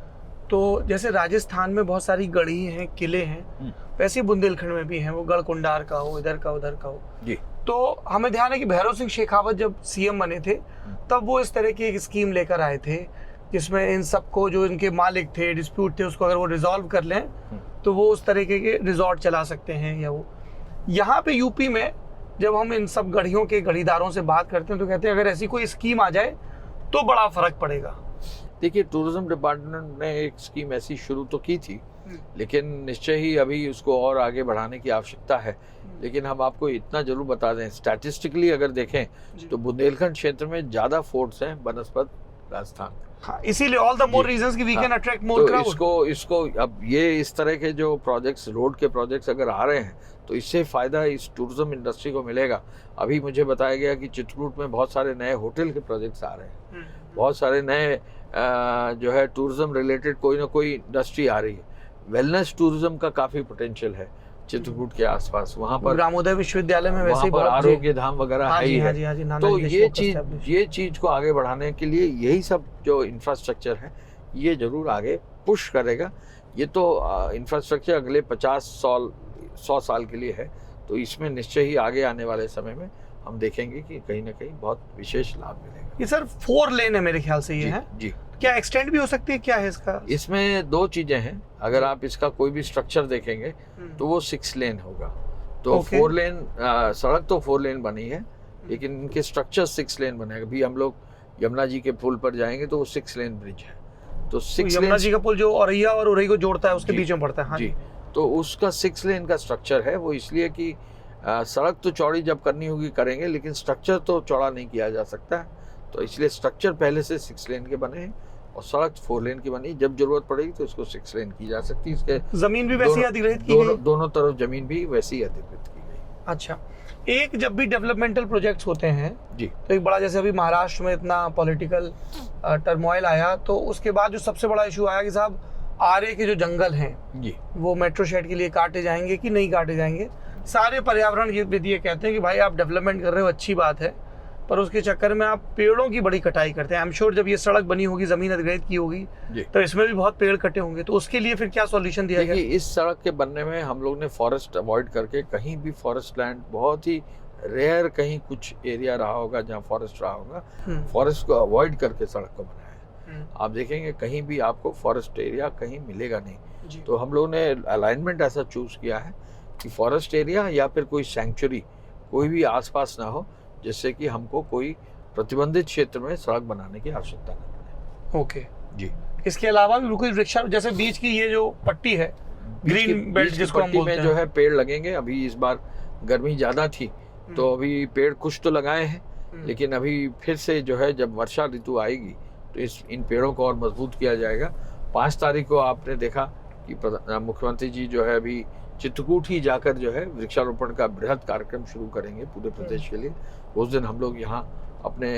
तो जैसे राजस्थान में बहुत सारी गढ़ी हैं, किले हैं, वैसे बुंदेलखंड में भी हैं, वो गढ़ कुंडार का हो, इधर का उधर का हो जी। तो हमें ध्यान है कि भैरव सिंह शेखावत जब सीएम बने थे तब वो इस तरह की एक स्कीम लेकर आए थे, जिसमें इन सबको, जो इनके मालिक थे, डिस्प्यूट थे, उसको अगर वो रिजॉल्व कर लें तो वो उस तरीके के रिजॉर्ट चला सकते हैं। या वो यहाँ पे यूपी में जब हम इन सब गढ़ियों के गढ़ीदारों से बात करते हैं तो कहते हैं अगर ऐसी कोई स्कीम आ जाए तो बड़ा फर्क पड़ेगा। देखिए, टूरिज्म डिपार्टमेंट ने एक स्कीम ऐसी शुरू तो की थी, लेकिन निश्चय ही अभी उसको और आगे बढ़ाने की आवश्यकता है। लेकिन हम आपको इतना जरूर बता दें, स्टैटिस्टिकली अगर देखें तो बुंदेलखंड क्षेत्र में ज्यादा फोर्ट्स हैं बनस्पत राजस्थान। हाँ, इसीलिए ऑल द मोर रीजंस कि we can attract more crowd. इसको अब ये इस तरह के जो प्रोजेक्ट्स, रोड के प्रोजेक्ट्स अगर आ रहे हैं तो इससे फायदा इस टूरिज्म इंडस्ट्री को मिलेगा। अभी मुझे बताया गया कि चित्रकूट में बहुत सारे नए होटल के प्रोजेक्ट्स आ रहे हैं, बहुत सारे नए जो है टूरिज्म रिलेटेड कोई ना कोई इंडस्ट्री आ रही है। वेलनेस टूरिज्म का काफी पोटेंशियल है चित्रकूट के आसपास, वहाँ पर ग्रामोदय विश्वविद्यालय में वैसे बहुत आरोग्य धाम वगैरह है ही है। तो ये चीज को आगे बढ़ाने के लिए यही सब जो इंफ्रास्ट्रक्चर है ये जरूर आगे पुश करेगा। ये तो इंफ्रास्ट्रक्चर अगले 100 साल के लिए है, तो इसमें निश्चय ही आगे आने वाले समय में हम देखेंगे कि कहीं ना कहीं बहुत विशेष लाभ मिलेगा। ये सर 4 लेन है मेरे ख्याल से, ये है जी। क्या एक्सटेंड भी हो सकती है, क्या है इसका? इसमें 2 चीजें हैं। अगर आप इसका कोई भी स्ट्रक्चर देखेंगे तो वो 6 लेन होगा। तो 4 लेन सड़क तो 4 लेन बनी है, लेकिन इनके स्ट्रक्चर 6 लेन बनेगा। अभी हम लोग यमुना जी के पुल पर जाएंगे तो वो 6 लेन ब्रिज है। तो 6 यमुना जी का पुल जो औरैया और उरई को जोड़ता है उसके बीच में पड़ता है। हाँ जी। तो उसका 6 लेन का स्ट्रक्चर है। वो इसलिए कि सड़क तो चौड़ी जब करनी होगी करेंगे, लेकिन स्ट्रक्चर तो चौड़ा नहीं किया जा सकता है। तो इसलिए स्ट्रक्चर पहले से 6 लेन के बने हैं और सड़क 4 लेन की बनी। जब जरूरत पड़ेगी तो इसको 6 लेन की जा सकती है। इसके जमीन भी वैसी अधिग्रहित की गई, दोनों तरफ जमीन भी वैसी अधिग्रहित की गई। अच्छा, एक जब भी डेवलपमेंटल प्रोजेक्ट्स होते हैं जी, तो एक बड़ा, जैसे अभी महाराष्ट्र में इतना पॉलिटिकल टर्मोइल आया तो उसके बाद जो सबसे बड़ा इशू आया कि साहब आरे के जो जंगल हैं जी, वो मेट्रो शेड के लिए काटे जाएंगे कि नहीं काटे जाएंगे। सारे पर्यावरण विद ये कहते हैं कि भाई आप डेवलपमेंट कर रहे हो, अच्छी बात है, पर उसके चक्कर में आप पेड़ों की बड़ी कटाई करते हैं। आई एम श्योर जब ये सड़क बनी होगी, जमीन अधिग्रहित की होगी, तो इसमें भी बहुत पेड़ कटे होंगे। तो उसके लिए फिर क्या सॉल्यूशन दिया गया? इस सड़क के बनने में हम लोग ने फॉरेस्ट अवॉइड करके, कहीं भी फॉरेस्ट लैंड, बहुत ही रेयर कहीं कुछ एरिया रहा होगा जहाँ फॉरेस्ट रहा होगा, फॉरेस्ट को अवॉइड करके सड़क को बनाया है। आप देखेंगे कहीं भी आपको फॉरेस्ट एरिया कहीं मिलेगा नहीं। तो हम लोग ने अलाइनमेंट ऐसा चूज किया है कि फॉरेस्ट एरिया या फिर कोई सैंक्चुरी कोई भी आसपास ना हो, जिससे कि हमको कोई प्रतिबंधित क्षेत्र में सड़क बनाने की आवश्यकता न पड़े। ओके जी। इसके अलावा भी कोई वृक्ष, जैसे बीच की ये जो पट्टी है, ग्रीन बेल्ट जिसको हम बोलते हैं, जो है पेड़ लगेंगे। अभी इस बार गर्मी ज्यादा थी तो अभी पेड़ कुछ तो लगाए हैं, लेकिन अभी फिर से जो है जब वर्षा ऋतु आएगी तो इन पेड़ों को और मजबूत किया जाएगा। 5 तारीख को आपने देखा कि मुख्यमंत्री जी जो है अभी चित्रकूट ही जाकर जो है वृक्षारोपण का बृहद कार्यक्रम शुरू करेंगे पूरे प्रदेश के लिए। उस दिन हम लोग यहाँ अपने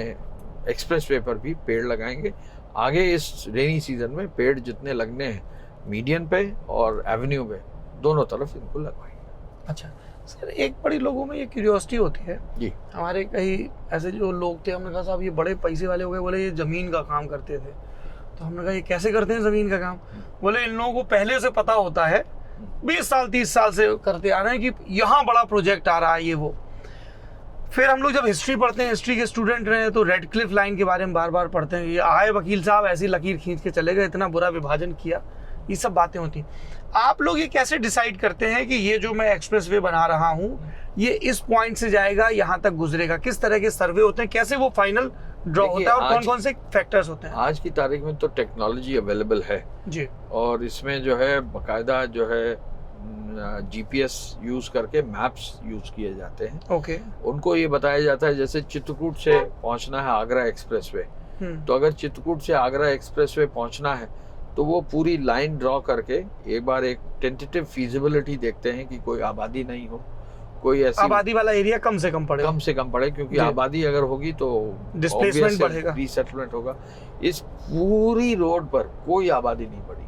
एक्सप्रेस वे पर भी पेड़ लगाएंगे। आगे इस रेनी सीजन में पेड़ जितने लगने हैं, मीडियन पे और एवेन्यू पे, दोनों तरफ इनको लगवाएंगे। अच्छा सर, एक बड़ी लोगों में ये क्यूरियोसिटी होती है जी। हमारे कई ऐसे जो लोग थे, हमने कहा साहब ये बड़े पैसे वाले हो गए, बोले ये जमीन का काम करते थे। तो हमने कहा ये कैसे करते हैं जमीन का काम? बोले इन लोगों को पहले से पता होता है, 20 साल 30 साल से करते आ रहे हैं कि यहाँ बड़ा प्रोजेक्ट आ रहा है, ये वो। फिर हम लोग जब हिस्ट्री पढ़ते हैं, हिस्ट्री के स्टूडेंट रहे, तो रेड क्लिफ लाइन के बारे में बार बार पढ़ते हैं। ये आए वकील साहब ऐसी लकीर खींच के चले गए, इतना बुरा विभाजन किया, ये सब बातें होती हैं। आप लोग ये कैसे डिसाइड करते हैं कि ये जो मैं एक्सप्रेसवे बना रहा हूँ ये इस पॉइंट से जाएगा, यहाँ तक गुजरेगा? किस तरह के सर्वे होते हैं, कैसे वो फाइनल ड्रॉ होता है और कौन कौन से फैक्टर्स होते हैं? आज की तारीख में तो टेक्नोलॉजी अवेलेबल है जी, और इसमें जो है बाकायदा जो है जीपीएस यूज करके मैप्स यूज किए जाते हैं। ओके। उनको ये बताया जाता है जैसे चित्रकूट से पहुंचना है आगरा एक्सप्रेसवे, तो अगर चित्रकूट से आगरा एक्सप्रेसवे पहुंचना है तो वो पूरी लाइन ड्रॉ करके एक बार एक टेंटेटिव फीजिबिलिटी देखते हैं कि कोई आबादी नहीं हो, कोई ऐसी आबादी वाला एरिया कम से कम पड़े, क्योंकि आबादी अगर होगी तो डिस्प्लेसमेंट बढ़ेगा, रीसेटलमेंट होगा। इस पूरी रोड पर कोई आबादी नहीं पड़ी।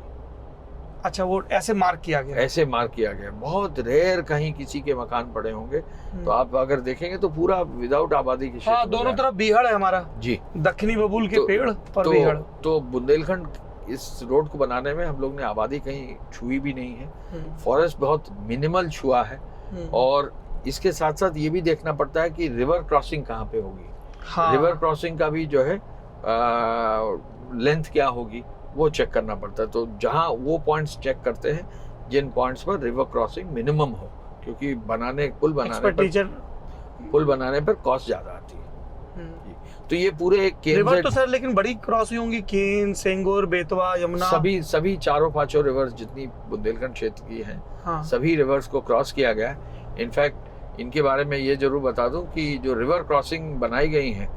अच्छा, वो ऐसे मार्क किया गया? बहुत रेयर कहीं किसी के मकान पड़े होंगे, तो आप अगर देखेंगे तो पूरा विदाउट आबादी के क्षेत्र। हाँ, दोनों तरफ बीहड़ है हमारा जी, दक्षिणी बबूल के पेड़ पर बीहड़। तो बुंदेलखंड इस रोड को बनाने में हम लोग ने आबादी कहीं छुई भी नहीं है, फॉरेस्ट बहुत मिनिमल छुआ है। और इसके साथ साथ ये भी देखना पड़ता है कि रिवर क्रॉसिंग कहाँ पे होगी। हाँ। रिवर क्रॉसिंग का भी जो है लेंथ क्या होगी वो चेक करना पड़ता है। तो जहाँ वो पॉइंट्स चेक करते हैं जिन पॉइंट्स पर रिवर क्रॉसिंग मिनिमम हो, क्योंकि पुल बनाने पर कॉस्ट ज्यादा आती है। तो ये पूरे रिवर तो सर लेकिन बड़ी क्रॉस हुई होंगी, केन, सेंगोर, बेतवा, यमुना, सभी चारों पांचों रिवर्स जितनी बुंदेलखंड क्षेत्र की हैं, हाँ। सभी रिवर्स को क्रॉस किया गया है। इनफैक्ट इनके बारे में ये जरूर बता दूं कि जो रिवर क्रॉसिंग बनाई गई हैं,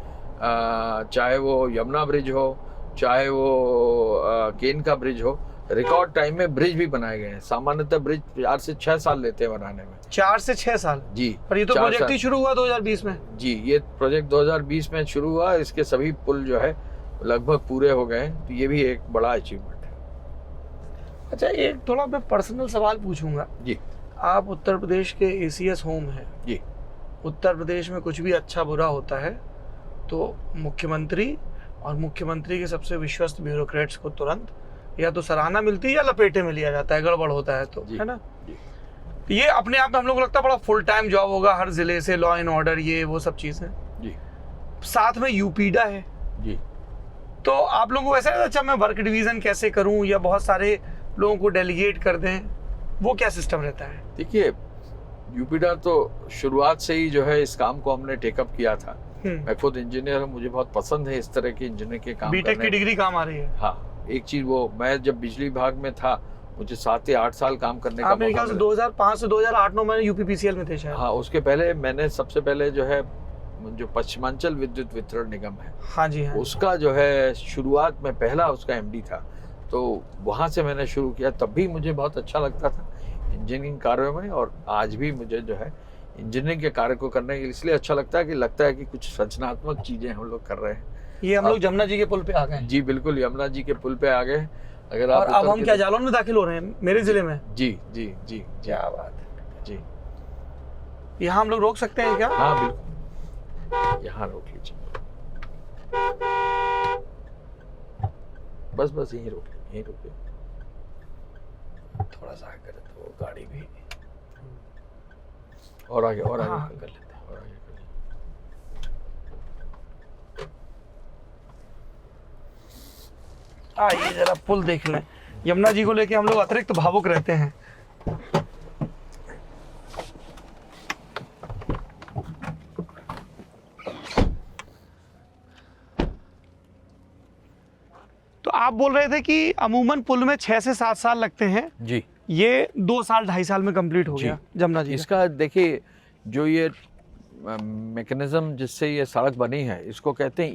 चाहे वो यमुना ब्रिज हो, चाहे वो केन का ब्रिज हो, रिकॉर्ड टाइम में ब्रिज भी बनाए गए हैं। सामान्यतः ब्रिज 4 से 6 साल लेते हैं बनाने में। 4 से 6 साल? जी। पर ये तो प्रोजेक्ट ही शुरू हुआ 2020 में। जी, ये प्रोजेक्ट 2020 में शुरू हुआ। इसके सभी पुल जो है लगभग पूरे हो गए हैं, तो ये भी एक बड़ा अचीवमेंट है। अच्छा, एक थोड़ा मैं पर्सनल सवाल पूछूंगा जी। आप उत्तर प्रदेश के ACS होम हैं जी। उत्तर प्रदेश में कुछ भी अच्छा बुरा होता है तो मुख्यमंत्री और मुख्यमंत्री के सबसे विश्वस्त ब्यूरोक्रेट्स को तुरंत या तो सराहना मिलती है या लपेटे में लिया जाता है, गड़बड़ होता है तो, है ना? ये अपने आप में हम लोग को लगता है बड़ा फुल टाइम जॉब होगा, हर जिले से लॉ एंड ऑर्डर ये वो सब चीजें जी। साथ में यूपीडा है जी। तो आप लोगों को ऐसा है अच्छा मैं वर्क डिवीजन कैसे करूं या बहुत सारे लोगों को डेलीगेट कर दें, वो क्या सिस्टम रहता है? देखिए, यूपीडा तो शुरुआत से ही जो है इस काम को हमने टेकअप किया था। मैं खुद इंजीनियर हूँ, मुझे बहुत पसंद है इस तरह के इंजीनियर के काम। बीटेक की डिग्री काम आ रही है। हाँ, एक चीज वो, मैं जब बिजली विभाग में था मुझे 7 या 8 साल काम करने का मौका मिला। 2005 से 2008-9 में यूपीपीसीएल में थे शायद। हाँ, उसके पहले मैंने सबसे पहले जो है जो पश्चिमांचल विद्युत वितरण निगम है, हाँ जी, हाँ। उसका जो है शुरुआत में पहला उसका MD था, तो वहाँ से मैंने शुरू किया। तब भी मुझे बहुत अच्छा लगता था इंजीनियरिंग कार्यों में, और आज भी मुझे जो है इंजीनियरिंग के कार्य को करने के लिए इसलिए अच्छा लगता है कि कुछ रचनात्मक चीजें हम लोग कर रहे हैं। ये हम लोग यमुना जी के पुल पे आ गए। जी बिल्कुल, यमुना जी के पुल पे आ गए। अगर आप अब हम क्या जालौन में दाखिल हो रहे हैं, मेरे जिले में? जी जी जी, क्या बात है जी। यहाँ हम लोग रोक सकते हैं क्या? हाँ बिल्कुल, यहाँ रोक लीजिए, बस यहीं रोकिए। थोड़ा सा आगे करे तो गाड़ी भी और आगे हाँ। कर लेते हैं, और आगे कर लेते हैं। ये जरा पुल देख लें। यमुना जी को लेके हम लोग अतिरिक्त भावुक रहते हैं। तो आप बोल रहे थे कि अमूमन पुल में 6 से 7 साल लगते हैं जी। ये 2 साल 2.5 साल में कंप्लीट हो गया यमुना जी। इसका देखिए, जो ये मैकेनिज्म जिससे ये सड़क बनी है इसको कहते हैं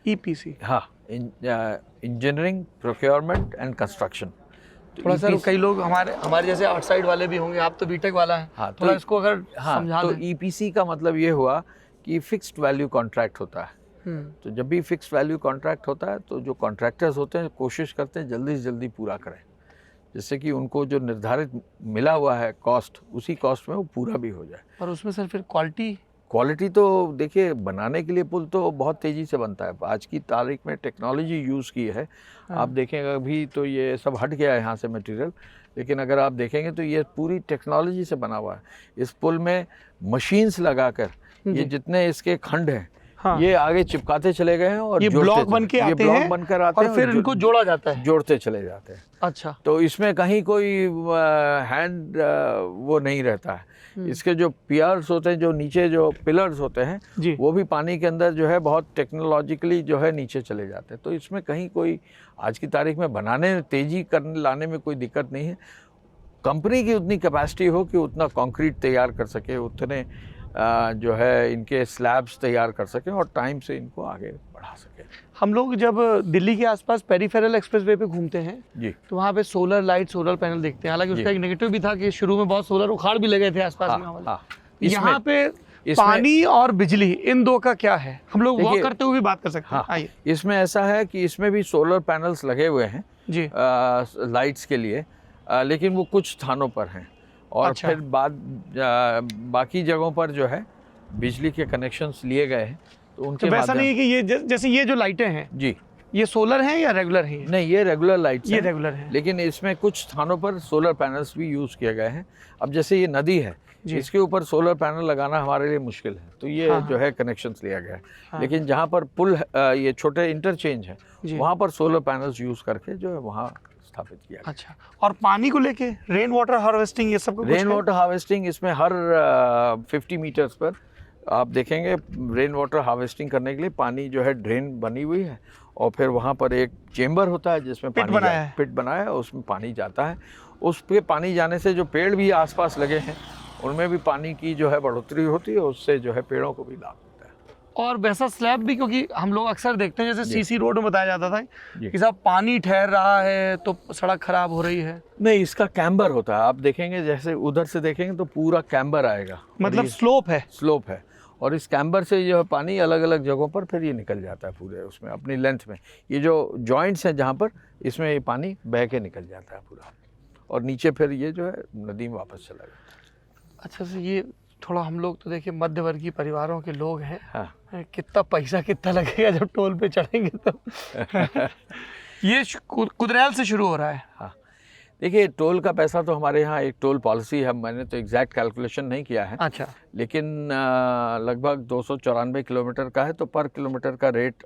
EPC। हाँ, इंजीनियरिंग, प्रोक्योरमेंट एंड कंस्ट्रक्शन। थोड़ा सा कई लोग हमारे जैसे आउटसाइड वाले भी होंगे, आप तो बीटेक वाला है। हाँ, थोड़ा इसको अगर समझा तो EPC का मतलब ये हुआ कि फिक्स्ड वैल्यू कॉन्ट्रैक्ट होता है। तो जब भी फिक्स्ड वैल्यू कॉन्ट्रैक्ट होता है तो जो कॉन्ट्रैक्टर्स होते हैं कोशिश करते हैं जल्दी से जल्दी पूरा करें, जिससे कि उनको जो निर्धारित मिला हुआ है कॉस्ट, उसी कॉस्ट में वो पूरा भी हो जाए। और उसमें सर फिर क्वालिटी तो देखिए, बनाने के लिए पुल तो बहुत तेज़ी से बनता है। आज की तारीख में टेक्नोलॉजी यूज़ की है। आप देखेंगे अभी तो ये सब हट गया है यहाँ से मटेरियल, लेकिन अगर आप देखेंगे तो ये पूरी टेक्नोलॉजी से बना हुआ है। इस पुल में मशीन्स लगाकर ये जितने इसके खंड हैं हाँ। ये आगे चिपकाते चले गए हैं और ये जोड़ते ब्लॉक बन के आते हैं बनकर आते हैं और फिर इनको जोड़ा जाता है, जोड़ते चले जाते हैं। अच्छा। तो इसमें कहीं कोई हैंड वो नहीं रहता है। इसके जो पियर्स होते हैं, जो नीचे जो पिलर्स होते हैं जी। वो भी पानी के अंदर जो है बहुत टेक्नोलॉजिकली जो है नीचे चले जाते हैं। तो इसमें कहीं कोई आज की तारीख में बनाने तेजी करने लाने में कोई दिक्कत नहीं है। कंपनी की उतनी कैपेसिटी हो कि उतना कंक्रीट तैयार कर सके, उतने जो है इनके स्लैब्स तैयार कर सके और टाइम से इनको आगे बढ़ा सके। हम लोग जब दिल्ली के आसपास पेरिफेरल एक्सप्रेसवे पे घूमते हैं जी, तो वहाँ पे सोलर लाइट, सोलर पैनल देखते हैं। हालांकि उसका एक नेगेटिव भी था कि शुरू में बहुत सोलर उखाड़ भी लगे थे आसपास में। हाँ, यहाँ पे पानी और बिजली, इन दो का क्या है? हम लोग वॉक करते हुए भी बात कर सकते हैं। आइए। इसमें ऐसा है कि इसमें भी सोलर पैनल्स लगे हुए हैं जी, लाइट्स के लिए, लेकिन वो कुछ स्थानों पर हैं और अच्छा। फिर बाकी जगहों पर जो है बिजली के कनेक्शंस लिए गए हैं। तो उनके तो वैसा नहीं है कि ये जैसे ये जो लाइटें हैं जी, ये सोलर हैं या रेगुलर हैं? नहीं, ये रेगुलर लाइट्स ये रेगुलर हैं, लेकिन इसमें कुछ स्थानों पर सोलर पैनल्स भी यूज़ किए गए हैं। अब जैसे ये नदी है, इसके ऊपर सोलर पैनल लगाना हमारे लिए मुश्किल है, तो ये हाँ, जो है कनेक्शंस लिया गया है। हाँ। लेकिन जहाँ पर पुल ये छोटे इंटरचेंज है, वहाँ पर सोलर पैनल्स यूज़ करके जो है वहाँ स्थापित किया गया। अच्छा। और पानी को लेके रेन वाटर हार्वेस्टिंग, ये सब कुछ रेन वाटर हार्वेस्टिंग इसमें हर 50 मीटर्स पर आप देखेंगे रेन वाटर हार्वेस्टिंग करने के लिए पानी जो है ड्रेन बनी हुई है और फिर वहाँ पर एक चेम्बर होता है जिसमें पिट बनाया है, उसमें पानी जाता है। उस पे पानी जाने से जो पेड़ भी आसपास लगे हैं उनमें भी पानी की जो है बढ़ोतरी होती है, उससे जो है पेड़ों को भी लाभ होता है। और वैसा स्लैब भी, क्योंकि हम लोग अक्सर देखते हैं जैसे सीसी रोड में बताया जाता था कि साहब पानी ठहर रहा है तो सड़क खराब हो रही है। नहीं, इसका कैम्बर होता है। आप देखेंगे जैसे उधर से देखेंगे तो पूरा कैम्बर आएगा, मतलब स्लोप है और इस कैम्बर से जो है पानी अलग अलग जगहों पर फिर ये निकल जाता है पूरे उसमें अपनी लेंथ में। ये जो जॉइंट्स हैं जहाँ पर, इसमें ये पानी बह के निकल जाता है पूरा और नीचे फिर ये जो है नदी में वापस चला जाता है। अच्छा, से ये थोड़ा हम लोग तो देखिए मध्यवर्गीय परिवारों के लोग हैं। हाँ। कितना पैसा कितना लगेगा जब टोल पे चढ़ेंगे तो ये कुदरेल से शुरू हो रहा है। हाँ, देखिए टोल का पैसा तो हमारे यहाँ एक टोल पॉलिसी है, मैंने तो एग्जैक्ट कैलकुलेशन नहीं किया है। अच्छा। लेकिन लगभग 294 किलोमीटर का है, तो पर किलोमीटर का रेट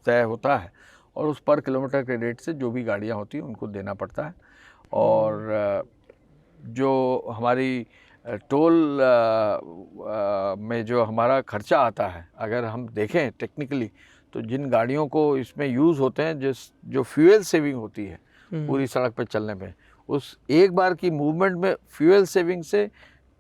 तय होता है और उस पर किलोमीटर के रेट से जो भी गाड़ियाँ होती हैं उनको देना पड़ता है। और जो हमारी टोल में जो हमारा खर्चा आता है, अगर हम देखें टेक्निकली, तो जिन गाड़ियों को इसमें यूज़ होते हैं, जो फ्यूल सेविंग होती है पूरी सड़क पर चलने में, उस एक बार की मूवमेंट में फ्यूल सेविंग से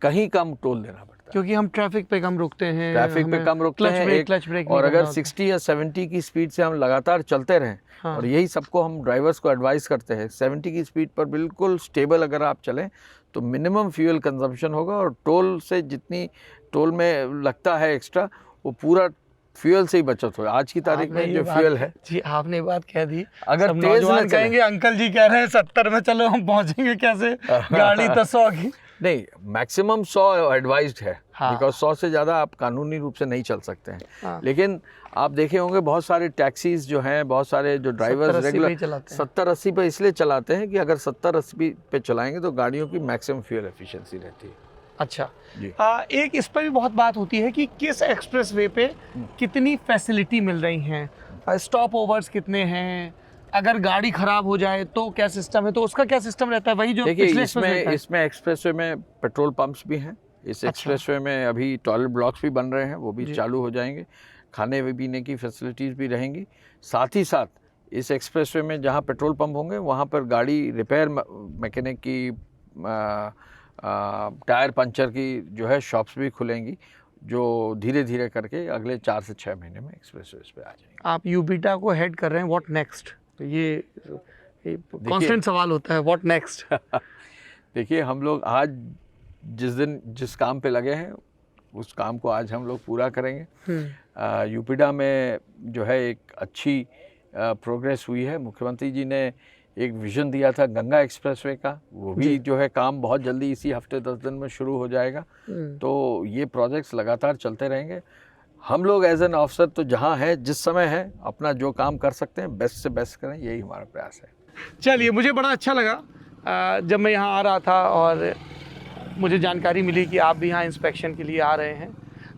कहीं कम टोल देना पड़ता है, क्योंकि हम ट्रैफिक पे कम रुकते हैं। ट्रैफिक पे कम रुकते हैं, क्लच ब्रेक और अगर 60 या 70 की स्पीड से हम लगातार चलते रहें, हाँ। और यही सबको हम ड्राइवर्स को एडवाइस करते हैं, 70 की स्पीड पर बिल्कुल स्टेबल अगर आप चलें तो मिनिमम फ्यूल कंजम्पशन होगा और टोल से जितनी टोल में लगता है एक्स्ट्रा, वो पूरा फ्यूल से ही बचत हो। आज की तारीख में जो फ्यूल है, जी आपने बात कह दी, अगर तेज न कहेंगे अंकल जी कह रहे हैं 70 में चलो, हम पहुंचेंगे कैसे, गाड़ी तो 100 की नहीं, मैक्सिमम 100 एडवाइज्ड है, बिकॉज 100 से ज़्यादा आप कानूनी रूप से नहीं चल सकते हैं। हाँ। लेकिन आप देखे होंगे बहुत सारे टैक्सीज जो हैं, बहुत सारे जो ड्राइवर्स रेगुलर 70-80 पे इसलिए चलाते हैं कि अगर 70-80 पे चलाएंगे तो गाड़ियों की मैक्सिमम फ्यूल एफिशिएंसी रहती है। अच्छा जी। एक इस पर भी बहुत बात होती है कि किस एक्सप्रेसवे पे कितनी फैसिलिटी मिल रही हैं, स्टॉप ओवर्स कितने हैं, अगर गाड़ी खराब हो जाए तो क्या सिस्टम है, तो उसका क्या सिस्टम रहता है? वही जो देखिए इसमें एक्सप्रेसवे में पेट्रोल पंप्स भी हैं। इस एक्सप्रेसवे में अभी टॉयलेट ब्लॉक्स भी बन रहे हैं, वो भी चालू हो जाएंगे। खाने पीने की फैसिलिटीज़ भी रहेंगी। साथ ही साथ इस एक्सप्रेसवे में जहाँ पेट्रोल पंप होंगे वहाँ पर गाड़ी रिपेयर मैकेनिक की, टायर पंचर की जो है शॉप्स भी खुलेंगी, जो धीरे धीरे करके अगले 4 से 6 महीने में एक्सप्रेसवे पे आ जाएंगे। आप यूबीटा को हेड कर रहे हैं, व्हाट नेक्स्ट? ये कांस्टेंट सवाल होता है, व्हाट नेक्स्ट? देखिए, हम लोग आज जिस काम पे लगे हैं उस काम को आज हम लोग पूरा करेंगे। यूपीडा में जो है एक अच्छी प्रोग्रेस हुई है। मुख्यमंत्री जी ने एक विज़न दिया था गंगा एक्सप्रेसवे का, वो भी जो है काम बहुत जल्दी इसी हफ्ते 10 दिन में शुरू हो जाएगा। तो ये प्रोजेक्ट्स लगातार चलते रहेंगे। हम लोग एज एन ऑफिसर तो जहाँ है, जिस समय है, अपना जो काम कर सकते हैं बेस्ट से बेस्ट करें, यही हमारा प्रयास है। चलिए, मुझे बड़ा अच्छा लगा जब मैं यहाँ आ रहा था और मुझे जानकारी मिली कि आप भी यहाँ इंस्पेक्शन के लिए आ रहे हैं।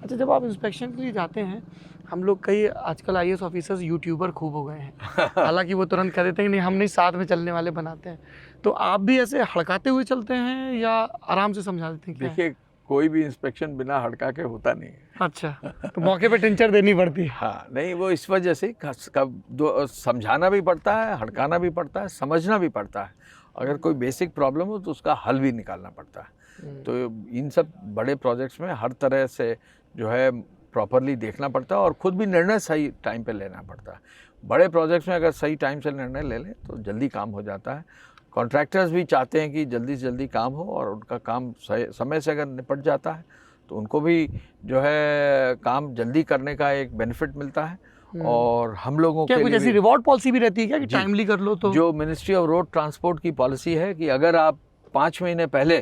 अच्छा, जब आप इंस्पेक्शन के लिए जाते हैं, हम लोग कई आजकल IAS ऑफिसर्स यूट्यूबर खूब हो गए हैं, हालांकि वो तुरंत कह देते हैं कि नहीं हम नहीं, साथ में चलने वाले बनाते हैं, तो आप भी ऐसे हड़काते हुए चलते हैं या आराम से समझा देते हैं? देखिए, कोई भी इंस्पेक्शन बिना हड़का के होता नहीं है। अच्छा, तो मौके पे टिंचर देनी पड़ती है। हाँ, नहीं, वो इस वजह से समझाना भी पड़ता है, हड़काना भी पड़ता है, समझना भी पड़ता है। अगर कोई बेसिक प्रॉब्लम हो तो उसका हल भी निकालना पड़ता है। तो इन सब बड़े प्रोजेक्ट्स में हर तरह से जो है प्रॉपरली देखना पड़ता है और ख़ुद भी निर्णय सही टाइम पे लेना पड़ता है। बड़े प्रोजेक्ट्स में अगर सही टाइम से निर्णय ले लें तो जल्दी काम हो जाता है। कॉन्ट्रैक्टर्स भी चाहते हैं कि जल्दी से जल्दी काम हो और उनका काम समय से अगर निपट जाता है तो उनको भी जो है काम जल्दी करने का एक बेनिफिट मिलता है। और हम लोगों क्या के कुछ लिए ऐसी रिवॉर्ड पॉलिसी भी रहती है क्या कि टाइमली कर लो? तो जो मिनिस्ट्री ऑफ रोड ट्रांसपोर्ट की पॉलिसी है कि अगर आप 5 महीने पहले,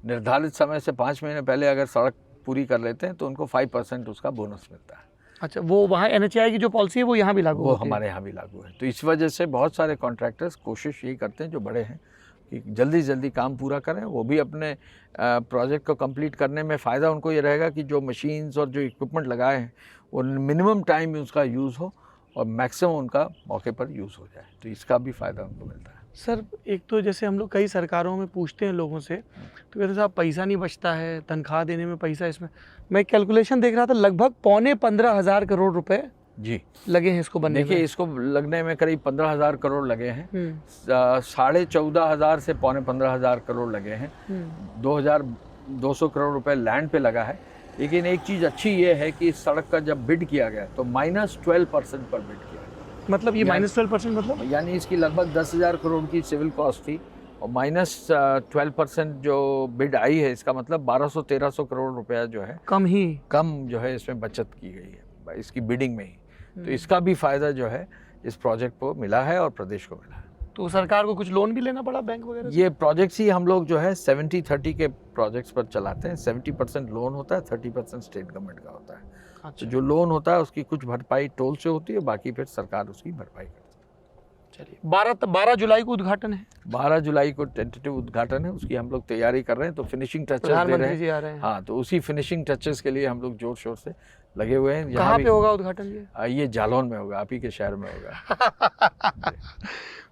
निर्धारित समय से 5 महीने पहले अगर सड़क पूरी कर लेते हैं तो उनको 5% उसका बोनस मिलता है। अच्छा, वो वहाँ NHAI की जो पॉलिसी है वो यहाँ भी लागू वो होती है? हमारे यहाँ भी लागू है। तो इस वजह से बहुत सारे कॉन्ट्रैक्टर्स कोशिश यही करते हैं जो बड़े हैं कि जल्दी से जल्दी काम पूरा करें। वो भी अपने प्रोजेक्ट को कंप्लीट करने में फ़ायदा उनको ये रहेगा कि जो मशीन्स और जो इक्विपमेंट लगाए हैं वो मिनिमम टाइम में उसका यूज़ हो और मैक्सिमम उनका मौके पर यूज़ हो जाए। तो इसका भी फ़ायदा उनको मिलता है। सर, एक तो जैसे हम लोग कई सरकारों में पूछते हैं लोगों से, तो कहते साहब पैसा नहीं बचता है, तनख्वाह देने में पैसा, इसमें मैं कैलकुलेशन देख रहा था लगभग 15,500 करोड़ रुपए जी लगे हैं इसको बनने में। देखिए, इसको लगने में करीब 15,000 करोड़ लगे हैं। 14,500 से 15,500 करोड़ लगे हैं। 2,200 करोड़ रुपए लैंड पे लगा है। लेकिन एक चीज़ अच्छी ये है कि इस सड़क का जब बिड किया गया तो -12% पर बिड किया गया। मतलब ये -12% मतलब यानी इसकी लगभग 10,000 करोड़ की सिविल कॉस्ट थी और -12% जो बिड आई है, इसका मतलब 1200-1300 करोड़ रुपया जो है कम जो है इसमें बचत की गई है इसकी बिडिंग में ही। तो इसका भी फ़ायदा जो है इस प्रोजेक्ट को मिला है और प्रदेश को मिला है। तो सरकार को कुछ लोन भी लेना पड़ा बैंक वगैरह से? ये प्रोजेक्ट्स ही हम लोग जो है 70-30 के प्रोजेक्ट्स पर चलाते हैं। 70% लोन होता है, 30% स्टेट गवर्नमेंट का होता है। अच्छा। तो जो लोन होता है उसकी कुछ भरपाई टोल से होती है, बाकी फिर सरकार उसकी भरपाई करती है। चलिए, 12 जुलाई को उद्घाटन है। 12 जुलाई को टेंटेटिव उद्घाटन है, उसकी हम लोग तैयारी कर रहे हैं। तो फिनिशिंग टचेस दे रहे प्रधानमंत्री जी आ रहे हैं। हाँ, तो उसी फिनिशिंग टचेस के लिए हम लोग जोर शोर से लगे हुए हैं। कहाँ पे होगा उद्घाटन ये जालौन में होगा, आप ही के शहर में होगा।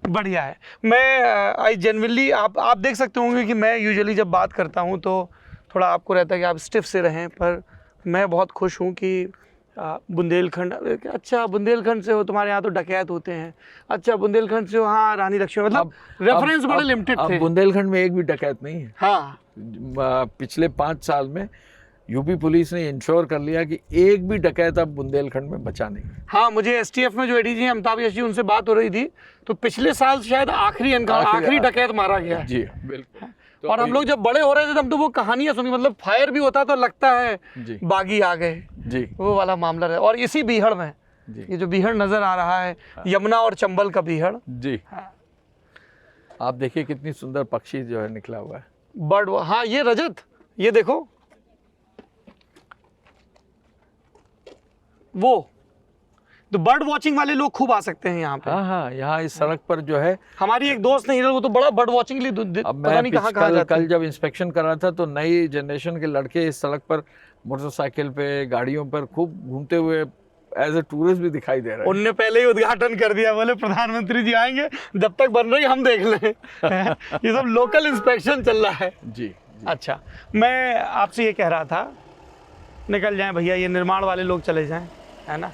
बढ़िया है। मैं आई जेन्युइनली, आप देख सकते होंगे कि मैं यूजुअली जब बात करता हूँ तो थोड़ा आपको रहता है कि आप स्टिफ से रहें, पर मैं बहुत खुश हूँ कि बुंदेलखंड, अच्छा बुंदेलखंड से हो, तुम्हारे यहाँ तो डकैत होते हैं, अच्छा बुंदेलखंड से हो, हाँ रानी लक्ष्मी, मतलब रेफरेंस बड़े लिमिटेड थे। बुंदेलखंड में एक भी डकैत नहीं है। हाँ, पिछले 5 साल में यूपी पुलिस ने इंश्योर कर लिया कि एक भी डकैत अब बुंदेलखंड में बचा नहीं। हाँ, मुझे STF में जो ADG हैं अमिताभ यश जी, उनसे बात हो रही थी, तो पिछले साल शायद आखिरी डकैत मारा गया। जी बिल्कुल। तो और हम लोग जब बड़े हो रहे थे तब तो वो कहानियां सुनी, मतलब फायर भी होता तो लगता है बागी आ गए जी, वो वाला मामला रहा। और इसी बीहड़ में ये जो बीहड़ नजर आ रहा है, यमुना और चंबल का बीहड़ जी, आप देखिए कितनी सुंदर पक्षी जो है निकला हुआ है, बर्ड। हाँ, ये रजत, ये देखो, वो तो बर्ड वॉचिंग वाले लोग खूब आ सकते हैं यहाँ पे। हाँ, यहाँ इस सड़क पर जो है हमारी एक दोस्त नहीं, वो तो बड़ा बर्ड वॉचिंग के लिए पता नहीं कहाँ कल जब इंस्पेक्शन कर रहा था तो नई जनरेशन के लड़के इस सड़क पर मोटरसाइकिल पे, गाड़ियों पर खूब घूमते हुए एज ए टूरिस्ट भी दिखाई दे रहे हैं। उनने पहले ही उद्घाटन कर दिया, बोले प्रधानमंत्री जी आएंगे, जब तक बन रही हम देख लें। ये सब लोकल इंस्पेक्शन चल रहा है। जी। अच्छा, मैं आपसे ये कह रहा था, निकल जाएं भैया, ये निर्माण वाले लोग चले जाएं, है ना।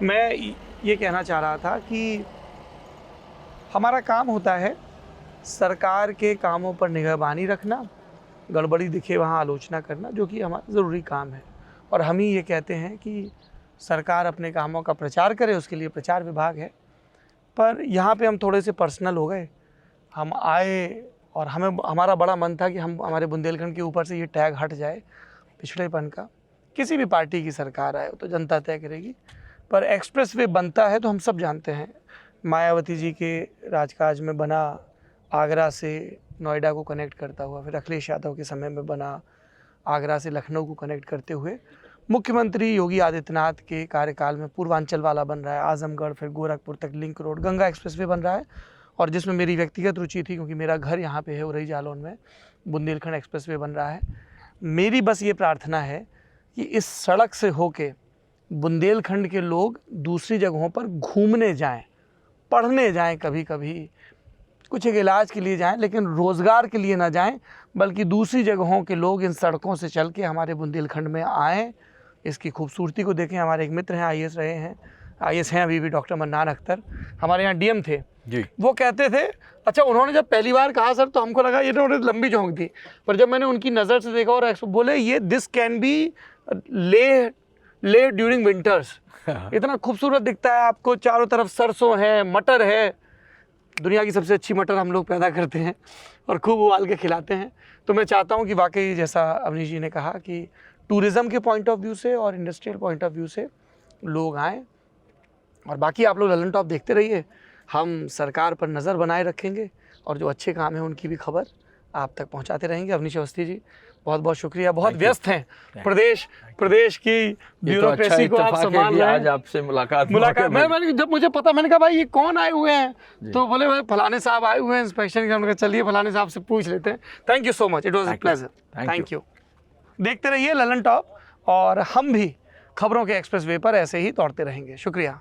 मैं ये कहना चाह रहा था कि हमारा काम होता है सरकार के कामों पर निगरानी रखना, गड़बड़ी दिखे वहाँ आलोचना करना, जो कि हमारा ज़रूरी काम है। और हम ही ये कहते हैं कि सरकार अपने कामों का प्रचार करे, उसके लिए प्रचार विभाग है। पर यहाँ पे हम थोड़े से पर्सनल हो गए। हम आए और हमारा बड़ा मन था कि हमारे बुंदेलखंड के ऊपर से ये टैग हट जाए पिछड़ेपन का। किसी भी पार्टी की सरकार आए तो जनता तय करेगी, पर एक्सप्रेसवे बनता है तो हम सब जानते हैं। मायावती जी के राजकाज में बना, आगरा से नोएडा को कनेक्ट करता हुआ, फिर अखिलेश यादव के समय में बना, आगरा से लखनऊ को कनेक्ट करते हुए, मुख्यमंत्री योगी आदित्यनाथ के कार्यकाल में पूर्वांचल वाला बन रहा है, आजमगढ़ फिर गोरखपुर तक लिंक रोड, गंगा एक्सप्रेसवे बन रहा है। और जिसमें मेरी व्यक्तिगत रुचि थी, क्योंकि मेरा घर यहाँ पे है उरई जालौन में, बुंदेलखंड एक्सप्रेसवे बन रहा है। मेरी बस ये प्रार्थना है कि इस सड़क से होके बुंदेलखंड के लोग दूसरी जगहों पर घूमने जाएं, पढ़ने जाएं, कभी कभी कुछ एक इलाज के लिए जाएं, लेकिन रोज़गार के लिए ना जाएं, बल्कि दूसरी जगहों के लोग इन सड़कों से चल के हमारे बुंदेलखंड में आएँ, इसकी खूबसूरती को देखें। हमारे एक मित्र हैं, आईएएस रहे हैं, आईएएस हैं अभी भी, डॉक्टर मन्नान अख्तर, हमारे यहाँ डीएम थे जी। वो कहते थे, अच्छा उन्होंने जब पहली बार कहा सर तो हमको लगा ये तो लंबी झोंक दी, पर जब मैंने उनकी नज़र से देखा और बोले ये दिस कैन बी ले ड्यूरिंग विंटर्स, इतना खूबसूरत दिखता है आपको, चारों तरफ सरसों है, मटर है, दुनिया की सबसे अच्छी मटर हम लोग पैदा करते हैं और खूब उबाल के खिलाते हैं। तो मैं चाहता हूँ कि वाकई जैसा अवनीश जी ने कहा कि टूरिज़्म के पॉइंट ऑफ व्यू से और इंडस्ट्रियल पॉइंट ऑफ व्यू से लोग आएँ, और बाकी आप लोग ललन टॉप देखते रहिए। हम सरकार पर नज़र बनाए रखेंगे और जो अच्छे काम हैं उनकी भी खबर आप तक पहुंचाते रहेंगे। अवनीश अवस्थी जी बहुत बहुत शुक्रिया, बहुत व्यस्त हैं, प्रदेश की ब्यूरोक्रेसी को आप संभाल रहे हैं। आज आपसे मुलाकात मैं जब मुझे पता, मैंने कहा भाई ये कौन आए हुए हैं, तो बोले भाई फलाने साहब आए हुए हैं इंस्पेक्शन के। हमने कहा चलिए फलाने साहब से पूछ लेते हैं। Thank you so much, it was a pleasure, thank you. देखते रहिए ललन टॉप, और हम भी खबरों के एक्सप्रेस वे पर ऐसे ही दौड़ते रहेंगे। शुक्रिया।